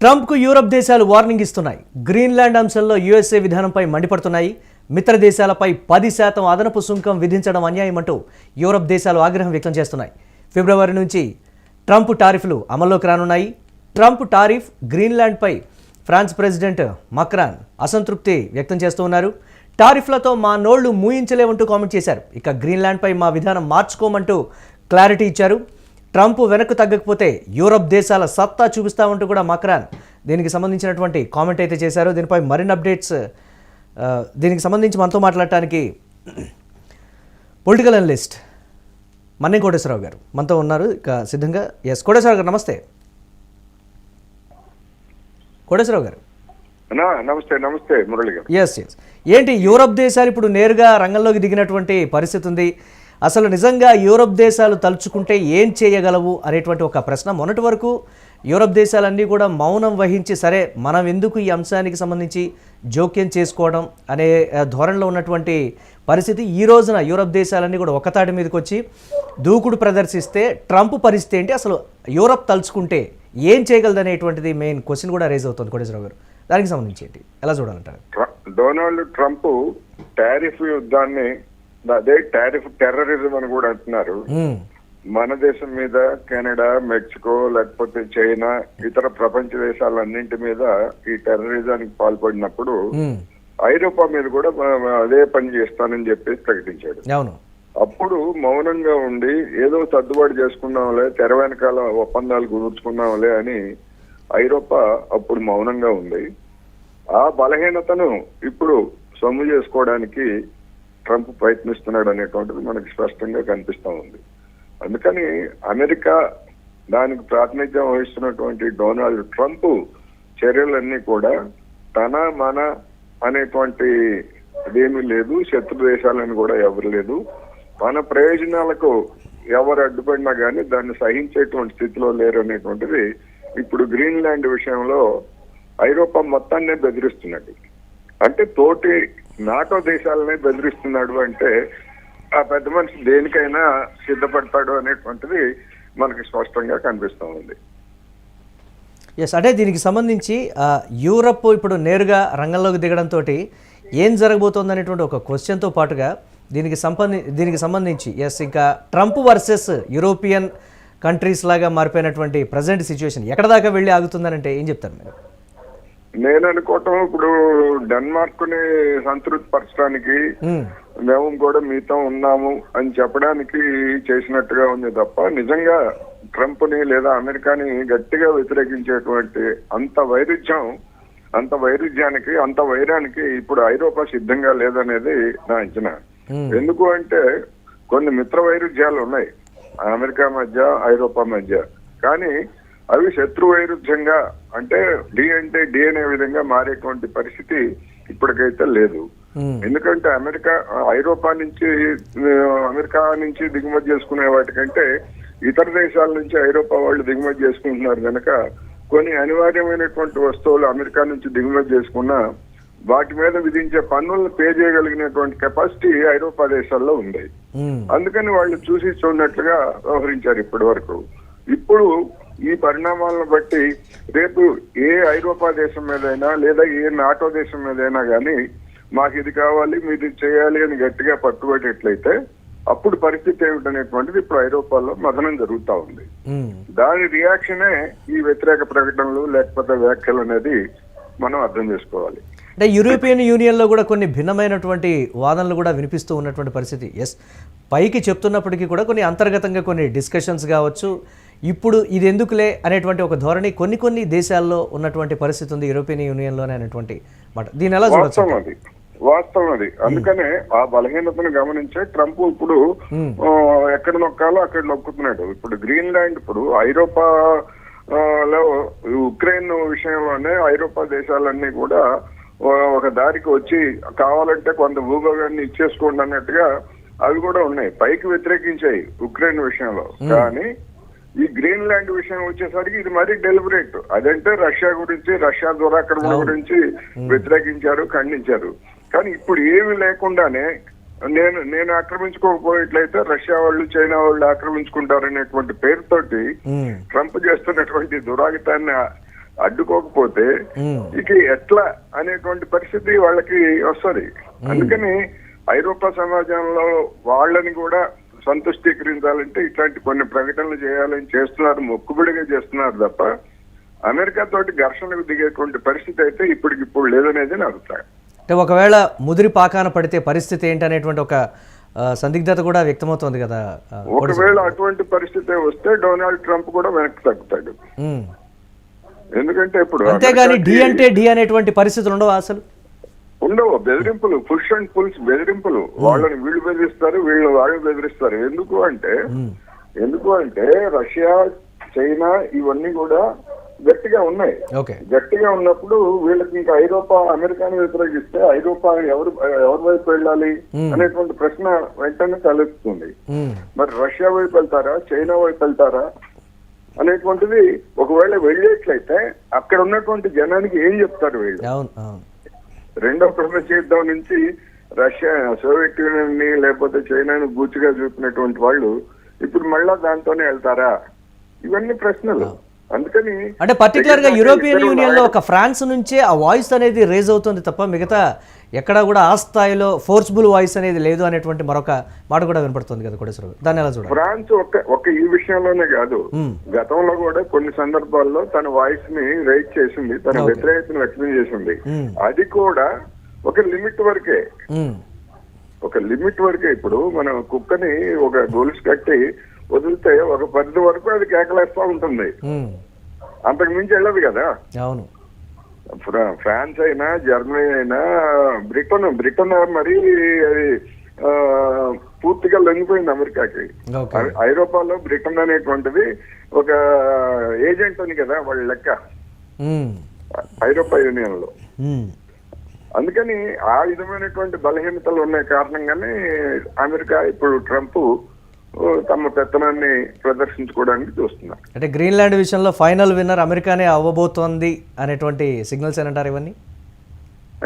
ట్రంప్కు Europe దేశాలు warning ఇస్తున్నాయి. Greenland అంశంలో యూఎస్ఏ విధానంపై మండిపడుతున్నాయి. మిత్ర దేశాలపై 10% అదనపు సుంకం విధించడం అన్యాయమంటూ యూరప్ దేశాలు ఆగ్రహం వ్యక్తం చేస్తున్నాయి. ఫిబ్రవరి నుంచి ట్రంప్ టారిఫ్లు అమల్లోకి రానున్నాయి. ట్రంప్ టారిఫ్ గ్రీన్లాండ్పై ఫ్రాన్స్ ప్రెసిడెంట్ మక్రాన్ అసంతృప్తి వ్యక్తం చేస్తూ ఉన్నారు. టారిఫ్లతో మా నోళ్లు మూయించలేమంటూ కామెంట్ చేశారు. ఇక గ్రీన్లాండ్పై మా విధానం మార్చుకోమంటూ క్లారిటీ ఇచ్చారు. ట్రంప్ వెనక్కు తగ్గకపోతే యూరప్ దేశాల సత్తా చూపిస్తామంటూ కూడా మక్రాన్ దీనికి సంబంధించినటువంటి కామెంట్ అయితే చేశారు. దీనిపై మరిన్ని అప్డేట్స్ దీనికి సంబంధించి మనతో మాట్లాడటానికి పొలిటికల్ అనలిస్ట్ మన్నే కోటేశ్వరరావు గారు మనతో ఉన్నారు. ఇక సిద్ధంగా కోటేశ్వరరావు గారు నమస్తే. కోటేశ్వరరావు గారు నమస్తే. నమస్తే మురళి గారు. ఎస్ ఏంటి యూరప్ దేశాలు ఇప్పుడు నేరుగా రంగంలోకి దిగినటువంటి పరిస్థితి ఉంది. అసలు నిజంగా యూరప్ దేశాలు తలుచుకుంటే ఏం చేయగలవు అనేటువంటి ఒక ప్రశ్న. మొన్నటి వరకు యూరప్ దేశాలన్నీ కూడా మౌనం వహించి సరే మనం ఎందుకు ఈ అంశానికి సంబంధించి జోక్యం చేసుకోవడం అనే ధోరణిలో ఉన్నటువంటి పరిస్థితి ఈ రోజున యూరప్ దేశాలన్నీ కూడా ఒకతాటి మీదకి వచ్చి దూకుడు ప్రదర్శిస్తే ట్రంప్ పరిస్థితి ఏంటి, అసలు యూరప్ తలుచుకుంటే ఏం చేయగలదు అనేటువంటిది మెయిన్ క్వశ్చన్ కూడా రేజ్ అవుతుంది. కోటేశ్వరరావు గారు దానికి సంబంధించి ఏంటి ఎలా చూడాలంటారు? డొనాల్డ్ ట్రంప్ టారిఫ్ యుద్ధాన్ని అదే టారిఫ్ టెర్రరిజం అని కూడా అంటున్నారు. మన దేశం మీద కెనడా, మెక్సికో, లేకపోతే చైనా, ఇతర ప్రపంచ దేశాలన్నింటి మీద ఈ టెర్రరిజానికి పాల్పడినప్పుడు ఐరోపా మీద కూడా అదే పని చేస్తానని చెప్పేసి ప్రకటించాడు. అప్పుడు మౌనంగా ఉండి ఏదో సర్దుబాటు చేసుకున్నాంలే, తెర వెనకాల ఒప్పందాలు కుదుర్చుకున్నాంలే అని ఐరోపా అప్పుడు మౌనంగా ఉంది. ఆ బలహీనతను ఇప్పుడు సొమ్ము చేసుకోవడానికి ట్రంప్ ప్రయత్నిస్తున్నాడు అనేటువంటిది మనకి స్పష్టంగా కనిపిస్తా ఉంది. అందుకని అమెరికా దానికి ప్రాతినిధ్యం వహిస్తున్నటువంటి డొనాల్డ్ ట్రంప్ చర్యలన్నీ కూడా తన మన అనేటువంటి అదేమీ లేదు, శత్రు దేశాలని కూడా ఎవరు లేదు, మన ప్రయోజనాలకు ఎవరు అడ్డుపడినా కానీ దాన్ని సహించేటువంటి స్థితిలో లేరు అనేటువంటిది ఇప్పుడు గ్రీన్లాండ్ విషయంలో ఐరోపా మొత్తాన్నే బెదిరిస్తున్నాడు. అంటే తోటి నాటో దేశాలనే బెదిరిస్తున్నాడు అంటే ఆ పెద్ద మనిషి దేనికైనా సిద్ధపడతాడు అనేటువంటిది మనకి స్పష్టంగా కనిపిస్తూ ఉంది. అంటే దీనికి సంబంధించి యూరప్ ఇప్పుడు నేరుగా రంగంలోకి దిగడంతో ఏం జరగబోతోంది అనేటువంటి ఒక క్వశ్చన్తో పాటుగా దీనికి సంబంధించి ఇంకా ట్రంప్ వర్సెస్ యూరోపియన్ కంట్రీస్ లాగా మారిపోయినటువంటి ప్రజెంట్ సిచ్యువేషన్ ఎక్కడ దాకా వెళ్ళి ఆగుతుందనంటే ఏం చెప్తారు మీరు? నేను అనుకోవటం ఇప్పుడు డెన్మార్క్ ని సంతృప్తి పరచడానికి మేము కూడా మీతో ఉన్నాము అని చెప్పడానికి చేసినట్టుగా ఉంది తప్ప నిజంగా ట్రంప్ ని లేదా అమెరికాని గట్టిగా వ్యతిరేకించేటువంటి అంత వైరుధ్యానికి అంత వైరానికి ఇప్పుడు ఐరోపా సిద్ధంగా లేదనేది నా అంచనా. ఎందుకు అంటే కొన్ని మిత్ర వైరుధ్యాలు ఉన్నాయి అమెరికా మధ్య, ఐరోపా మధ్య, కానీ అవి శత్రు వైరుధ్యంగా అంటే డి అనే విధంగా మారేటువంటి పరిస్థితి ఇప్పటికైతే లేదు. ఎందుకంటే ఐరోపా నుంచి అమెరికా నుంచి దిగుమతి చేసుకునే వాటికంటే ఇతర దేశాల నుంచి ఐరోపా వాళ్ళు దిగుమతి చేసుకుంటున్నారు కనుక కొన్ని అనివార్యమైనటువంటి వస్తువులు అమెరికా నుంచి దిగుమతి చేసుకున్నా వాటి మీద విధించే పన్నులను పే చేయగలిగినటువంటి కెపాసిటీ ఐరోపా దేశాల్లో ఉంది. అందుకని వాళ్ళు చూసి చూడనట్లుగా వ్యవహరించారు ఇప్పటి వరకు. ఇప్పుడు ఈ పరిణామాలను బట్టి రేపు ఏ ఐరోపా దేశం మీదైనా లేదా ఏ నాటో దేశం మీదైనా కానీ మాకు ఇది కావాలి, మీరు చేయాలి అని గట్టిగా పట్టుబట్టేట్లయితే అప్పుడు పరిస్థితి ఏమిటనేటువంటిది ఇప్పుడు ఐరోపాలో మదనం జరుగుతూ ఉంది. దాని రియాక్షనే ఈ వ్యతిరేక ప్రకటనలు లేకపోతే వ్యాఖ్యలు అనేది మనం అర్థం చేసుకోవాలి. అంటే యూరోపియన్ యూనియన్లో కూడా కొన్ని భిన్నమైనటువంటి వాదనలు కూడా వినిపిస్తూ ఉన్నటువంటి పరిస్థితి. పైకి చెప్తున్నప్పటికీ కూడా కొన్ని అంతర్గతంగా కొన్ని డిస్కషన్స్ కావచ్చు, ఇప్పుడు ఇది ఎందుకులే అనేటువంటి ఒక ధోరణి కొన్ని దేశాల్లో ఉన్నటువంటి పరిస్థితి ఉంది యూరోపియన్ యూనియన్లోనే అనేటువంటి మాట. దీని ఎలా చూడొచ్చు? వాస్తవం అది. అందుకనే ఆ బలహీనతను గమనించే ట్రంప్ ఇప్పుడు ఎక్కడ నొక్కాలో అక్కడ నొక్కుతున్నాడు. ఇప్పుడు గ్రీన్లాండ్ ఇప్పుడు ఐరోపాలో ఉక్రెయిన్ విషయంలోనే ఐరోపా దేశాలన్నీ కూడా ఒక దారికి వచ్చి కావాలంటే కొంత భూభాగాన్ని ఇచ్చేసుకోండి అన్నట్టుగా అవి కూడా ఉన్నాయి, పైకి వ్యతిరేకించాయి ఉక్రెయిన్ విషయంలో. కానీ ఈ గ్రీన్లాండ్ విషయం వచ్చేసరికి ఇది మరీ డెలిబరేట్. అదంటే రష్యా గురించి, రష్యా దురాక్రమణ గురించి వ్యతిరేకించారు, ఖండించారు. కానీ ఇప్పుడు ఏమి లేకుండానే నేను ఆక్రమించుకోకపోయినట్లయితే రష్యా వాళ్ళు, చైనా వాళ్ళు ఆక్రమించుకుంటారనేటువంటి పేరుతోటి ట్రంప్ చేస్తున్నటువంటి దురాగతాన్ని అడ్డుకోకపోతే ఇక ఎట్లా అనేటువంటి పరిస్థితి వాళ్ళకి వస్తుంది. అందుకని ఐరోపా సమాజంలో వాళ్ళని కూడా సంతుష్టీకరించాలంటే ఇట్లాంటి కొన్ని ప్రకటనలు చేయాలని చేస్తున్నారు, మొక్కుబడిగా చేస్తున్నారు తప్ప అమెరికా తోటి ఘర్షణకు దిగేటువంటి పరిస్థితి అయితే ఇప్పటికిప్పుడు లేదనేది నా అభిప్రాయం. అంటే ఒకవేళ ముదిరి పాకాన పడితే పరిస్థితి ఏంటనేటువంటి ఒక సందిగ్ధత కూడా వ్యక్తమవుతోంది కదా. ఒకవేళ అటువంటి పరిస్థితి వస్తే డొనాల్డ్ ట్రంప్ కూడా వెనక్కి తగ్గుతాడు. ఎందుకంటే ఇప్పుడు అంతేగాని డి అంటే డి అనేటువంటి పరిస్థితులు ఉండవు, అసలు ఉండవు. బెదిరింపులు, పుష్ అండ్ పుల్స్ బెదిరింపులు, వాళ్ళని వీళ్ళు బెదిరిస్తారు, వీళ్ళు వాళ్ళు బెదిరిస్తారు. ఎందుకు అంటే రష్యా, చైనా ఇవన్నీ కూడా గట్టిగా ఉన్నాయి. గట్టిగా ఉన్నప్పుడు వీళ్ళకి ఇంకా ఐరోపా అమెరికాని వ్యతిరేకిస్తే ఐరోపా ఎవరి వైపు వెళ్ళాలి అనేటువంటి ప్రశ్న వెంటనే తలెత్తుతుంది. మరి రష్యా వైపు వెళ్తారా, చైనా వైపు వెళ్తారా అనేటువంటిది ఒకవేళ వెళ్ళేట్లయితే అక్కడ ఉన్నటువంటి జనానికి ఏం చెప్తారు వీళ్ళు? రెండవ ప్రపంచ యుద్ధం నుంచి రష్యా, సోవియట్ యూనియన్ ని లేకపోతే చైనాను బూచిగా చూపినటువంటి వాళ్ళు ఇప్పుడు మళ్ళా దాంతోనే వెళ్తారా? ఇవన్నీ ప్రశ్నలు. అందుకని అంటే పర్టికులర్ గా యూరోపియన్ యూనియన్ లో ఒక ఫ్రాన్స్ నుంచే ఆ వాయిస్ అనేది రేజ్ అవుతుంది తప్ప మిగతా ఎక్కడా కూడా ఆ స్థాయిలో ఫోర్స్బుల్ వాయిస్ అనేది లేదు అనేటువంటి మరొక మాట కూడా వినపడుతుంది కదా కోటేశ్వరరావు. దాన్ని ఎలా చూడాలి? ఫ్రాన్స్ ఒక ఈ విషయంలోనే కాదు, గతంలో కూడా కొన్ని సందర్భాల్లో తన వాయిస్ ని రైజ్ చేసింది, తన వ్యతిరేకతను వ్యక్తం చేసింది. అది కూడా ఒక లిమిట్ వరకే. ఇప్పుడు మనం కుక్కని ఒక గొలుసు కట్టి వదిలితే ఒక పరిధి వరకు అది కేకలేస్తా ఉంటుంది, అంతకు మించి వెళ్ళదు కదా. అవును. ఫ్రాన్స్ అయినా, జర్మనీ అయినా, బ్రిటన్ మరి అది పూర్తిగా లొంగిపోయింది అమెరికాకి. ఐరోపాలో బ్రిటన్ అనేటువంటిది ఒక ఏజెంట్ అని కదా వాళ్ళ లెక్క ఐరోపా యూనియన్ లో. అందుకని ఆ విధమైనటువంటి బలహీనతలు ఉన్న కారణంగానే అమెరికా ఇప్పుడు ట్రంప్ తమ పెత్తనాన్ని ప్రదర్శించుకోవడానికి చూస్తున్నారు. అంటే గ్రీన్లాండ్ విషయంలో ఫైనల్ విన్నర్ అమెరికానే అవ్వబోతోంది అనేటువంటి సిగ్నల్స్ ఏమంటారు ఇవన్నీ?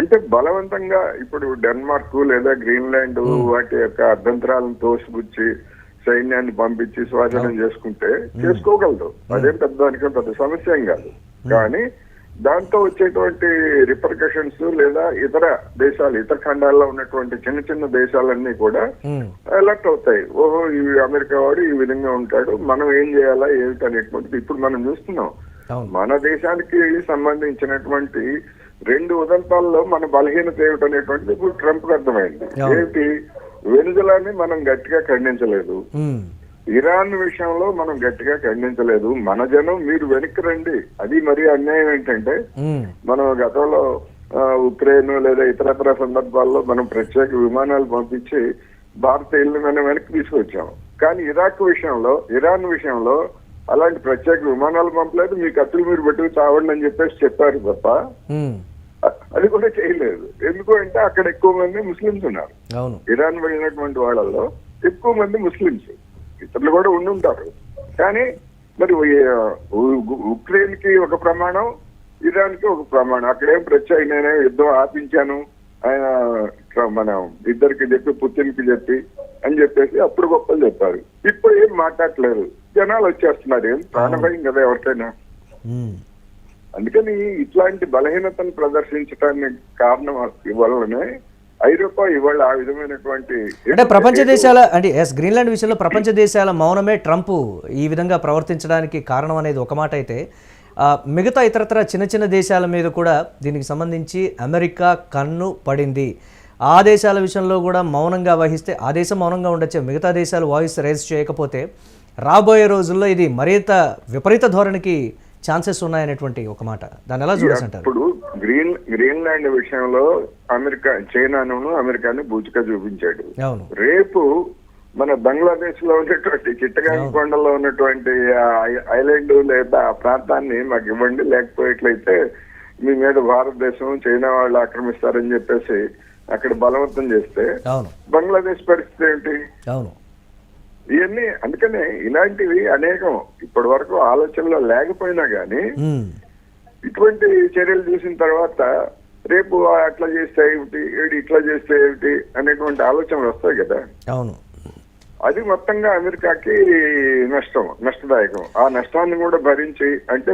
అంటే బలవంతంగా ఇప్పుడు డెన్మార్క్ లేదా గ్రీన్లాండ్ వాటి యొక్క అభ్యంతరాలను తోసిపుచ్చి సైన్యాన్ని పంపించి స్వాధీనం చేసుకుంటే చేసుకోగలదు, అదేం పెద్ద సమస్య ఏం కాదు. కానీ దాంతో వచ్చేటువంటి రిపర్కషన్స్ లేదా ఇతర దేశాలు, ఇతర ఖండాల్లో ఉన్నటువంటి చిన్న చిన్న దేశాలన్నీ కూడా అలర్ట్ అవుతాయి. ఓహో, ఈ అమెరికా వాడు ఈ విధంగా ఉంటాడు, మనం ఏం చేయాలా ఏమిటి అనేటువంటిది ఇప్పుడు మనం చూస్తున్నాం. మన దేశానికి సంబంధించినటువంటి 2 ఉదంతాల్లో మన బలహీనత ఏమిటనేటువంటిది ఇప్పుడు ట్రంప్ అర్థమైంది. ఏమిటి? వెనుజులాని మనం గట్టిగా ఖండించలేదు, ఇరాన్ విషయంలో మనం గట్టిగా ఖండించలేదు. మన జనం మీరు వెనక్కి రండి. అది మరీ అన్యాయం ఏంటంటే మనం గతంలో ఉక్రెయిన్ లేదా ఇతరత్ర సందర్భాల్లో మనం ప్రత్యేక విమానాలు పంపించి భారతీయులను మనం వెనక్కి తీసుకొచ్చాం. కానీ ఇరాన్ విషయంలో అలాంటి ప్రత్యేక విమానాలు పంపలేదు, మీ కత్తులు మీరు పెట్టుకు చావండి అని చెప్పారు తప్ప అది కూడా చేయలేదు. ఎందుకు అంటే అక్కడ ఎక్కువ మంది ముస్లింస్ ఉన్నారు. ఇరాన్ వెళ్ళినటువంటి వాళ్ళల్లో ఎక్కువ మంది ముస్లింస్, ఇతరులు కూడా ఉండుంటారు. కానీ మరి ఉక్రెయిన్ కి ఒక ప్రమాణం, ఇరాన్ కి ఒక ప్రమాణం. అక్కడేం ప్రత్యేక నేనే యుద్ధం ఆపించాను ఆయన మన ఇద్దరికి చెప్పి, పుతిన్ కి చెప్పి అని చెప్పేసి అప్పుడు గొప్పలు చెప్పారు. ఇప్పుడు ఏం మాట్లాడలేరు, జనాలు వచ్చేస్తున్నారు. ఏం ప్రాణభయం కదా ఎవరికైనా. అందుకని ఇట్లాంటి బలహీనతను ప్రదర్శించడానికి కారణం వల్లనే ఐరోపా ఇవాళ ఆ విధమైనటువంటి అంటే ప్రపంచ దేశాల అంటే గ్రీన్లాండ్ విషయంలో ప్రపంచ దేశాల మౌనమే ట్రంప్ ఈ విధంగా ప్రవర్తించడానికి కారణం అనేది ఒక మాట అయితే, మిగతా ఇతరత్ర చిన్న చిన్న దేశాల మీద కూడా దీనికి సంబంధించి అమెరికా కన్ను పడింది. ఆ దేశాల విషయంలో కూడా మౌనంగా వహిస్తే ఆ దేశం మౌనంగా ఉండొచ్చు, మిగతా దేశాలు వాయిస్ రైజ్ చేయకపోతే రాబోయే రోజుల్లో ఇది మరింత విపరీత ధోరణికి ఛాన్సెస్ ఉన్నాయనేటువంటి ఒక మాట. దాన్ని ఎలా చూడాలంటారు? ఇప్పుడు గ్రీన్లాండ్ విషయంలో అమెరికాని బూచిగా చూపించాడు. రేపు మన బంగ్లాదేశ్ లో ఉన్నటువంటి చిట్టగాంగ్ కొండలో ఉన్నటువంటి ఐలాండ్ లేదా ఆ ప్రాంతాన్ని మాకు ఇవ్వండి, లేకపోయేట్లయితే మీ మీద భారతదేశం, చైనా వాళ్ళు ఆక్రమిస్తారని చెప్పేసి అక్కడ బలవంతం చేస్తే బంగ్లాదేశ్ పరిస్థితి ఏంటి? ఇవన్నీ అందుకనే ఇలాంటివి అనేకం ఇప్పటి వరకు ఆలోచనలో లేకపోయినా గానీ ఇటువంటి చర్యలు చూసిన తర్వాత రేపు అట్లా చేస్తే ఏమిటి, ఇట్లా చేస్తే ఏమిటి అనేటువంటి ఆలోచనలు వస్తాయి కదా. అది మొత్తంగా అమెరికాకి నష్టదాయకం. ఆ నష్టాన్ని కూడా భరించి అంటే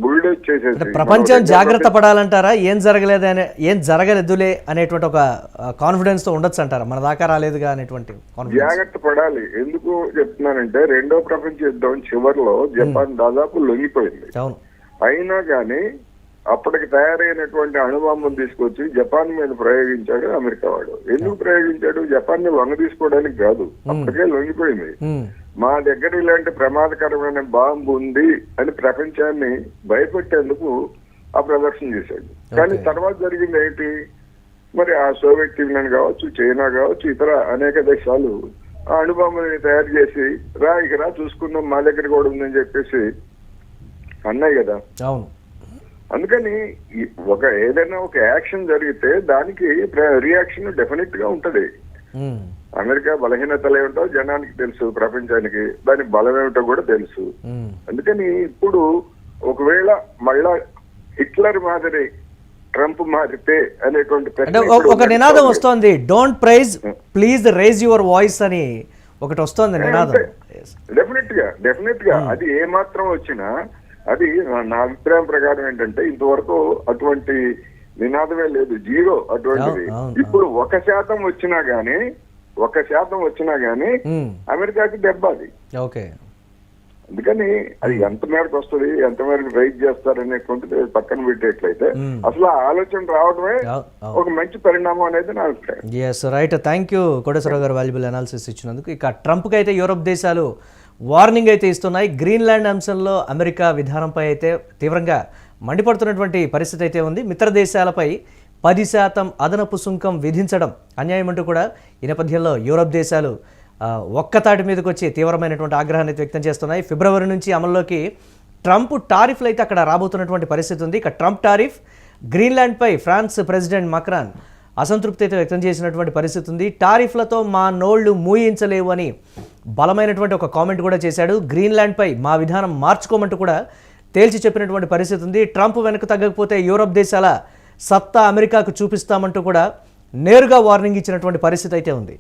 బుల్డోజ్ చేసేసి ప్రపంచం జాగ్రత్త పడాలంటారా? ఏం జరగలేదులే అనేటువంటి ఒక కాన్ఫిడెన్స్ తో ఉండొచ్చు అంటారా? మన దాకా రాలేదుగా అనేటువంటి జాగ్రత్త పడాలి. ఎందుకు చెప్తున్నానంటే రెండో ప్రపంచ యుద్ధం చివరిలో జపాన్ దాదాపు లొంగిపోయింది. అయినా కానీ అప్పటికి తయారైనటువంటి అణుబాంబును తీసుకొచ్చి జపాన్ మీద ప్రయోగించాడు అమెరికా వాడు. ఎందుకు ప్రయోగించాడు? జపాన్ ని లొంగ తీసుకోవడానికి కాదు, అప్పటికే లొంగిపోయింది. మా దగ్గర ఇలాంటి ప్రమాదకరమైన బాంబు ఉంది అని ప్రపంచాన్ని భయపెట్టేందుకు ఆ ప్రదర్శన చేశాడు. కానీ తర్వాత జరిగింది ఏంటి? మరి ఆ సోవియట్ యూనియన్ కావచ్చు, చైనా కావచ్చు, ఇతర అనేక దేశాలు ఆ అణుబాంబుని తయారు చేసి రా చూసుకుందాం, మా దగ్గర కూడా ఉందని చెప్పేసి అన్నాయి కదా. అవును. అందుకని ఏదైనా ఒక యాక్షన్ జరిగితే దానికి రియాక్షన్ డెఫినెట్ గా ఉంటది. అమెరికా బలహీనతలు ఏమిటో జనానికి తెలుసు, ప్రపంచానికి దాని బలం ఏమిటో కూడా తెలుసు. అందుకని ఇప్పుడు ఒకవేళ మళ్ళా హిట్లర్ మాదిరి ట్రంప్ మారితే అనేటువంటి ఒక నినాదం వస్తోంది, don't praise please raise your voice అని ఒకటి వస్తోంది నినాదం. డెఫినెట్ గా అది ఏ మాత్రం వచ్చినా అది నా అభిప్రాయం ప్రకారం ఏంటంటే ఇంతవరకు అటువంటి నినాదమే లేదు, జీరో అటువంటిది. ఇప్పుడు 1% వచ్చినా గానీ అమెరికాకి దెబ్బ అది. అందుకని అది ఎంత మేరకు వస్తుంది, ఎంత మేరకు రైజ్ చేస్తారనేటువంటిది పక్కన పెట్టేట్లయితే అసలు ఆ ఆలోచన రావడమే ఒక మంచి పరిణామం అనేది నా అభిప్రాయం. Yes right. Thank you Koteswara Rao గారు వాల్యుబుల్ అనాలిసిస్ ఇచ్చినందుకు. ఇక ట్రంప్కి అయితే యూరోప్ దేశాలు వార్నింగ్ అయితే ఇస్తున్నాయి. గ్రీన్లాండ్ అంశంలో అమెరికా విధానంపై అయితే తీవ్రంగా మండిపడుతున్నటువంటి పరిస్థితి అయితే ఉంది. మిత్ర దేశాలపై 10% అదనపు సుంకం విధించడం అన్యాయం అంటూ కూడా ఈ నేపథ్యంలో యూరోప్ దేశాలు ఒక్కతాటి మీదకి వచ్చి తీవ్రమైనటువంటి ఆగ్రహాన్ని వ్యక్తం చేస్తున్నాయి. ఫిబ్రవరి నుంచి అమల్లోకి ట్రంప్ టారిఫ్లు అయితే అక్కడ రాబోతున్నటువంటి పరిస్థితి ఉంది. ఇక ట్రంప్ టారిఫ్, గ్రీన్లాండ్పై ఫ్రాన్స్ ప్రెసిడెంట్ మక్రాన్ అసంతృప్తి అయితే వ్యక్తం చేసినటువంటి పరిస్థితి ఉంది. టారిఫ్లతో మా నోళ్లు మూయించలేవు అని బలమైనటువంటి ఒక కామెంట్ కూడా చేశాడు. గ్రీన్లాండ్పై మా విధానం మార్చుకోమంటూ కూడా తేల్చి చెప్పినటువంటి పరిస్థితి ఉంది. ట్రంప్ వెనక్కి తగ్గకపోతే యూరోప్ దేశాల సత్తా అమెరికాకు చూపిస్తామంటూ కూడా నేరుగా వార్నింగ్ ఇచ్చినటువంటి పరిస్థితి అయితే ఉంది.